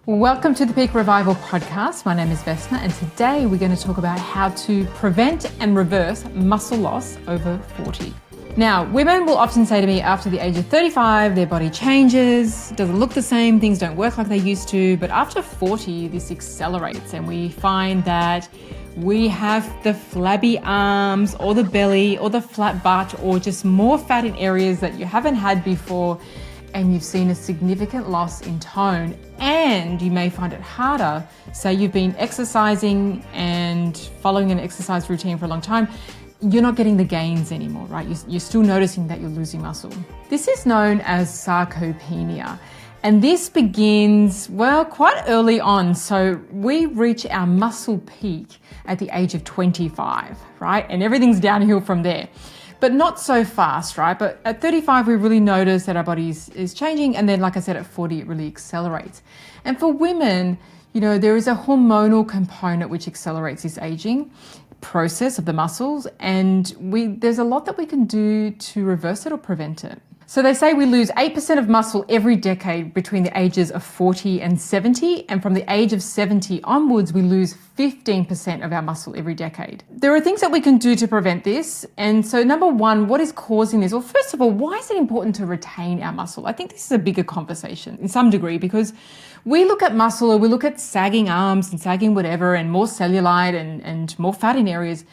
Welcome to the Peak Revival podcast. My name is Vesna, and today we're going to talk about how to prevent and reverse muscle loss over 40. Now, women will often say to me after the age of 35, their body changes, doesn't look the same, things don't work like they used to, but after 40, this accelerates and we find that we have the flabby arms or the belly or the flat butt or just more fat in areas that you haven't had before, and you've seen a significant loss in tone, and you may find it harder. Say you've been exercising and following an exercise routine for a long time, you're not getting the gains anymore, right? You're still noticing that you're losing muscle. This is known as sarcopenia, and this begins, well, quite early on. So we reach our muscle peak at the age of 25, right? And everything's downhill from there. But not so fast, right? But at 35, we really notice that our body is changing. And then, like I said, at 40, it really accelerates. And for women, there is a hormonal component which accelerates this aging process of the muscles. And there's a lot that we can do to reverse it or prevent it. So they say we lose 8% of muscle every decade between the ages of 40 and 70. And from the age of 70 onwards, we lose 15% of our muscle every decade. There are things that we can do to prevent this. And so number one, what is causing this? Well, first of all, why is it important to retain our muscle? I think this is a bigger conversation in some degree, because we look at muscle or we look at sagging arms and sagging whatever and more cellulite and more fat in areas.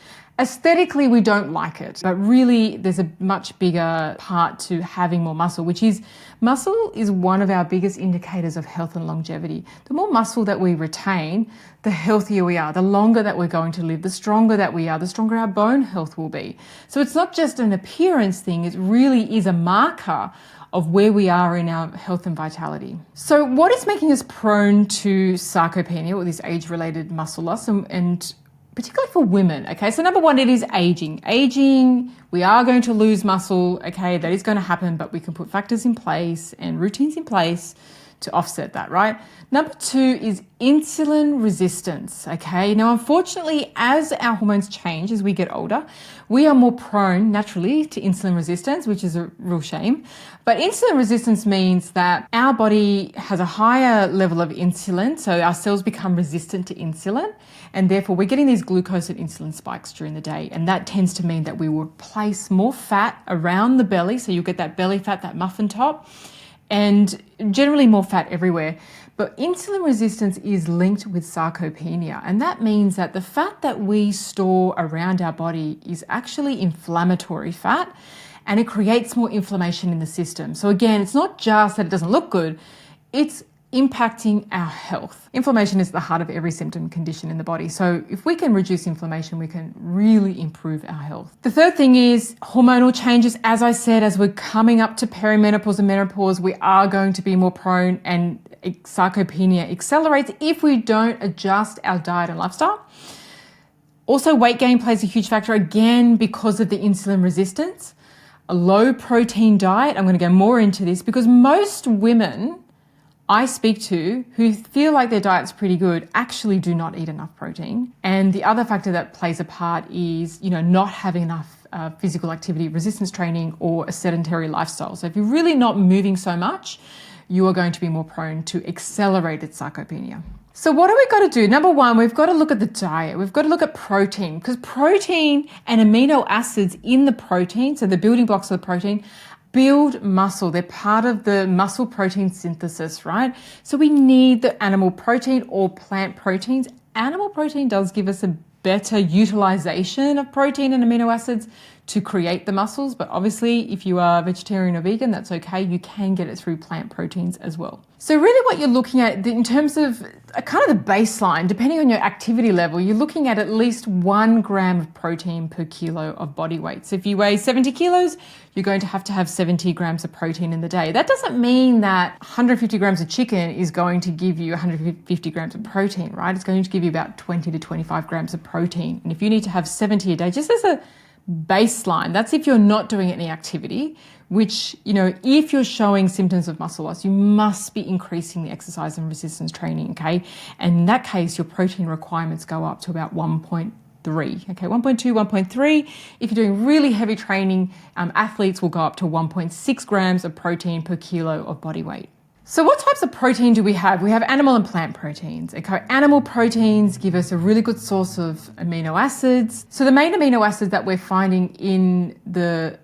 Aesthetically, we don't like it, but really there's a much bigger part to having more muscle, which is muscle is one of our biggest indicators of health and longevity. The more muscle that we retain, the healthier we are, the longer that we're going to live, the stronger that we are, the stronger our bone health will be. So it's not just an appearance thing, it really is a marker of where we are in our health and vitality. So what is making us prone to sarcopenia, or this age-related muscle loss, and particularly for women, okay? So number one, it is aging. Aging, we are going to lose muscle, okay? That is going to happen, but we can put factors in place and routines in place to offset that, right? Number two is insulin resistance, okay? Now, unfortunately, as our hormones change as we get older, we are more prone naturally to insulin resistance, which is a real shame. But insulin resistance means that our body has a higher level of insulin, so our cells become resistant to insulin, and therefore we're getting these glucose and insulin spikes during the day, and that tends to mean that we will place more fat around the belly, so you'll get that belly fat, that muffin top, and generally more fat everywhere. But insulin resistance is linked with sarcopenia, and that means that the fat that we store around our body is actually inflammatory fat, and it creates more inflammation in the system. So again, it's not just that it doesn't look good, it's impacting our health. Inflammation is the heart of every symptom condition in the body. So if we can reduce inflammation, we can really improve our health. The third thing is hormonal changes. As I said, as we're coming up to perimenopause and menopause, we are going to be more prone, and sarcopenia accelerates if we don't adjust our diet and lifestyle. Also, weight gain plays a huge factor, again, because of the insulin resistance. A low protein diet, I'm going to go more into this, because most women I speak to who feel like their diet's pretty good actually do not eat enough protein. And the other factor that plays a part is, not having enough physical activity, resistance training, or a sedentary lifestyle. So if you're really not moving so much, you are going to be more prone to accelerated sarcopenia. So what do we got to do? Number one, we've got to look at the diet. We've got to look at protein, because protein and amino acids in the protein, so the building blocks of the protein, build muscle. They're part of the muscle protein synthesis, right? So we need the animal protein or plant proteins. Animal protein does give us a better utilization of protein and amino acids to create the muscles, but obviously if you are vegetarian or vegan, that's okay. You can get it through plant proteins as well. So really what you're looking at in terms of kind of the baseline, depending on your activity level, you're looking at least 1 gram of protein per kilo of body weight. So if you weigh 70 kilos, you're going to have 70 grams of protein in the day. That doesn't mean that 150 grams of chicken is going to give you 150 grams of protein, right? It's going to give you about 20 to 25 grams of protein. And if you need to have 70 a day, just as a baseline, that's if you're not doing any activity, which, if you're showing symptoms of muscle loss, you must be increasing the exercise and resistance training, okay? And in that case, your protein requirements go up to about 1.3, okay? 1.2, 1.3. If you're doing really heavy training, athletes will go up to 1.6 grams of protein per kilo of body weight. So what types of protein do we have? We have animal and plant proteins. Okay, animal proteins give us a really good source of amino acids. So the main amino acid that we're finding in the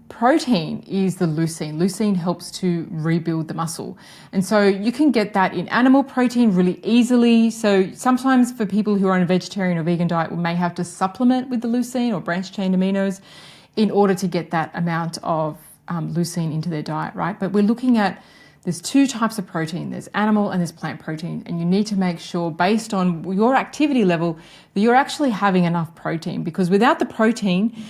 protein is the leucine. Leucine helps to rebuild the muscle. And so you can get that in animal protein really easily. So sometimes for people who are on a vegetarian or vegan diet, we may have to supplement with the leucine or branched chain aminos in order to get that amount of leucine into their diet, right? But we're looking at there's two types of protein. There's animal and there's plant protein. And you need to make sure based on your activity level that you're actually having enough protein, because without the protein,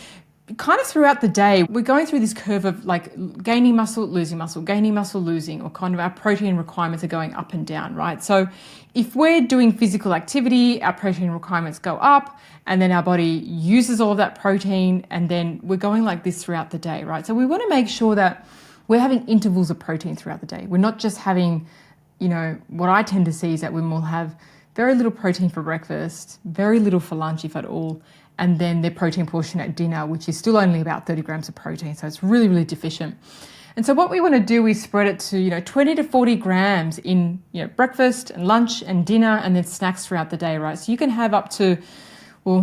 kind of throughout the day, we're going through this curve of like gaining muscle, gaining muscle, losing, or kind of our protein requirements are going up and down, right? So if we're doing physical activity, our protein requirements go up and then our body uses all of that protein, and then we're going like this throughout the day, right? So we want to make sure that we're having intervals of protein throughout the day. We're not just having, what I tend to see is that women will have very little protein for breakfast, very little for lunch, if at all, and then their protein portion at dinner, which is still only about 30 grams of protein. So it's really, really deficient. And so what we want to do is spread it to, 20 to 40 grams in, breakfast and lunch and dinner, and then snacks throughout the day, right? So you can have up to,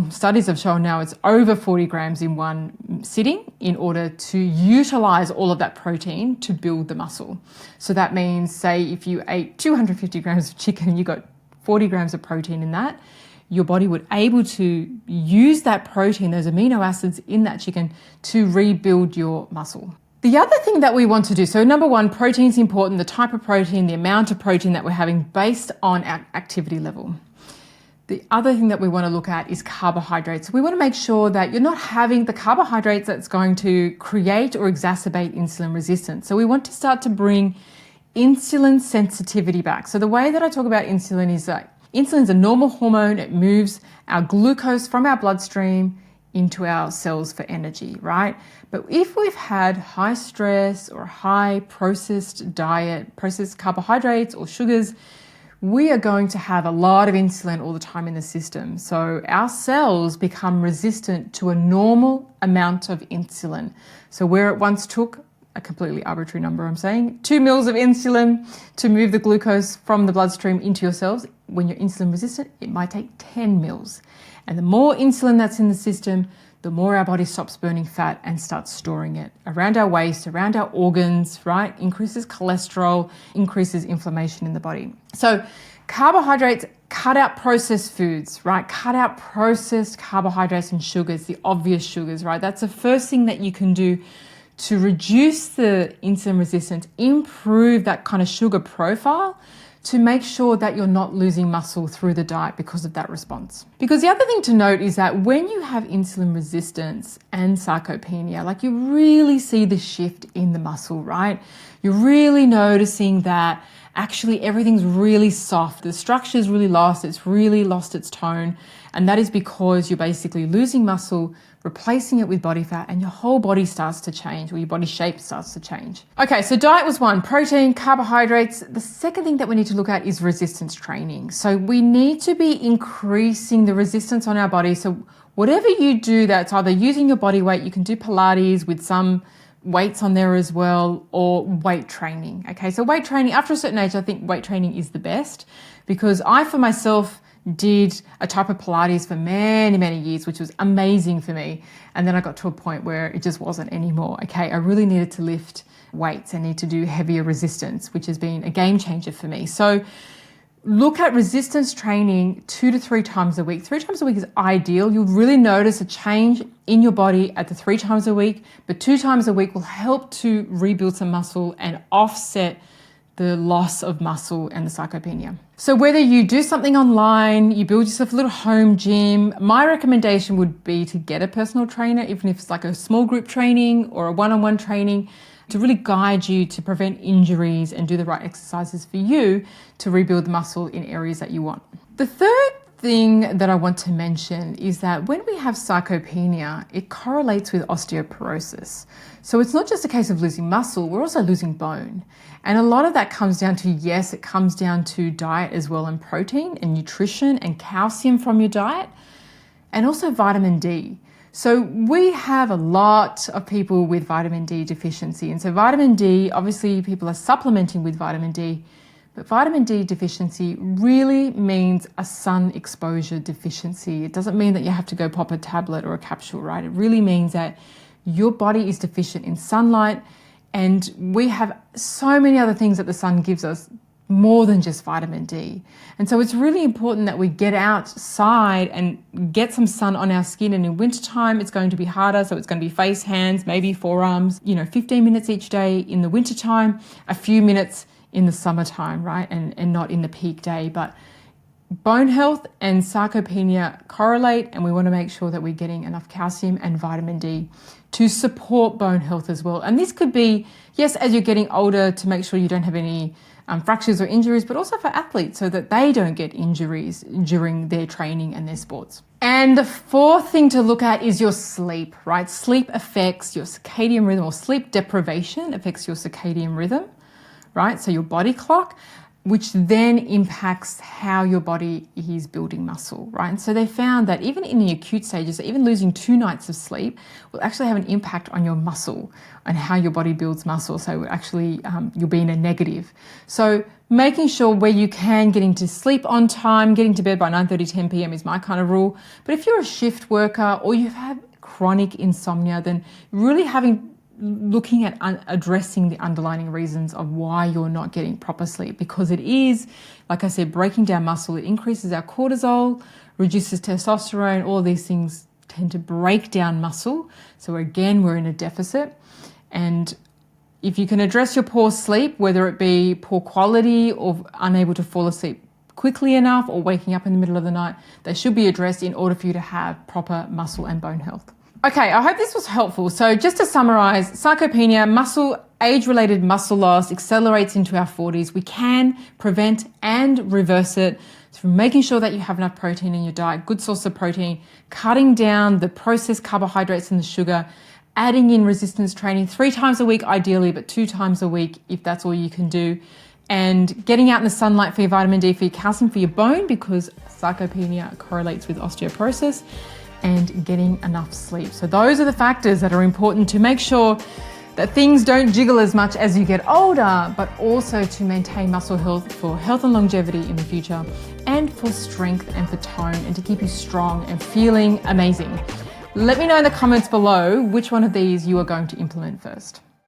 studies have shown now it's over 40 grams in one sitting in order to utilize all of that protein to build the muscle. So that means, say, if you ate 250 grams of chicken, you got 40 grams of protein in that, your body would able to use that protein, those amino acids in that chicken, to rebuild your muscle. The other thing that we want to do, so number one, protein is important, the type of protein, the amount of protein that we're having based on our activity level. The other thing that we want to look at is carbohydrates. We want to make sure that you're not having the carbohydrates that's going to create or exacerbate insulin resistance. So we want to start to bring insulin sensitivity back. So the way that I talk about insulin is that insulin is a normal hormone. It moves our glucose from our bloodstream into our cells for energy, right? But if we've had high stress or high processed diet, processed carbohydrates or sugars, we are going to have a lot of insulin all the time in the system. So our cells become resistant to a normal amount of insulin. So where it once took a completely arbitrary number, I'm saying 2 mils of insulin to move the glucose from the bloodstream into your cells, when you're insulin resistant, it might take 10 mils. And the more insulin that's in the system, the more our body stops burning fat and starts storing it around our waist, around our organs, right? Increases cholesterol, increases inflammation in the body. So carbohydrates, cut out processed foods, right? Cut out processed carbohydrates and sugars, the obvious sugars, right? That's the first thing that you can do to reduce the insulin resistance, improve that kind of sugar profile, to make sure that you're not losing muscle through the diet because of that response. Because the other thing to note is that when you have insulin resistance and sarcopenia, like you really see the shift in the muscle, right? You're really noticing that actually everything's really soft. The structure's really lost. It's really lost its tone. And that is because you're basically losing muscle, replacing it with body fat, and your whole body starts to change, or your body shape starts to change. Okay, so diet was one, protein, carbohydrates. The second thing that we need to look at is resistance training. So we need to be increasing the resistance on our body. So whatever you do that's either using your body weight, you can do Pilates with some weights on there as well, or weight training. Okay, so weight training, after a certain age, I think weight training is the best, because I, for myself, did a type of Pilates for many, many years, which was amazing for me. And then I got to a point where it just wasn't anymore. Okay, I really needed to lift weights. I need to do heavier resistance, which has been a game changer for me. So look at resistance training 2 to 3 times a week. 3 times a week is ideal. You'll really notice a change in your body at the 3 times a week, but 2 times a week will help to rebuild some muscle and offset the loss of muscle and the sarcopenia. So whether you do something online, you build yourself a little home gym, my recommendation would be to get a personal trainer, even if it's like a small group training or a one-on-one training, to really guide you to prevent injuries and do the right exercises for you to rebuild the muscle in areas that you want. The third thing that I want to mention is that when we have sarcopenia, it correlates with osteoporosis. So it's not just a case of losing muscle, we're also losing bone. And a lot of that comes down to, yes, it comes down to diet as well, and protein and nutrition and calcium from your diet, and also vitamin D. So we have a lot of people with vitamin D deficiency. And so vitamin D, obviously people are supplementing with vitamin D, but vitamin D deficiency really means a sun exposure deficiency. It doesn't mean that you have to go pop a tablet or a capsule, right? It really means that your body is deficient in sunlight, and we have so many other things that the sun gives us more than just vitamin D. And so it's really important that we get outside and get some sun on our skin. And in wintertime, it's going to be harder. So it's going to be face, hands, maybe forearms, 15 minutes each day in the wintertime, a few minutes in the summertime, right? And not in the peak day. But bone health and sarcopenia correlate, and we want to make sure that we're getting enough calcium and vitamin D to support bone health as well. And this could be, yes, as you're getting older, to make sure you don't have any fractures or injuries, but also for athletes so that they don't get injuries during their training and their sports. And the fourth thing to look at is your sleep, right? Sleep affects your circadian rhythm, or sleep deprivation affects your circadian rhythm, right? So your body clock, which then impacts how your body is building muscle, right? And so they found that even in the acute stages, even losing 2 nights of sleep will actually have an impact on your muscle and how your body builds muscle. So actually you'll be in a negative. So making sure where you can, getting to sleep on time, getting to bed by 9:30, 10 p.m. is my kind of rule. But if you're a shift worker or you've had chronic insomnia, then really looking at addressing the underlying reasons of why you're not getting proper sleep, because it is, like I said, breaking down muscle. It increases our cortisol, reduces testosterone. All of these things tend to break down muscle. So again, we're in a deficit. And if you can address your poor sleep, whether it be poor quality or unable to fall asleep quickly enough or waking up in the middle of the night, they should be addressed in order for you to have proper muscle and bone health. Okay, I hope this was helpful. So just to summarize, sarcopenia, age-related muscle loss, accelerates into our 40s. We can prevent and reverse it through making sure that you have enough protein in your diet, good source of protein, cutting down the processed carbohydrates and the sugar, adding in resistance training 3 times a week ideally, but 2 times a week if that's all you can do, and getting out in the sunlight for your vitamin D, for your calcium, for your bone, because sarcopenia correlates with osteoporosis, and getting enough sleep. So those are the factors that are important to make sure that things don't jiggle as much as you get older, but also to maintain muscle health for health and longevity in the future, and for strength and for tone, and to keep you strong and feeling amazing. Let me know in the comments below which one of these you are going to implement first.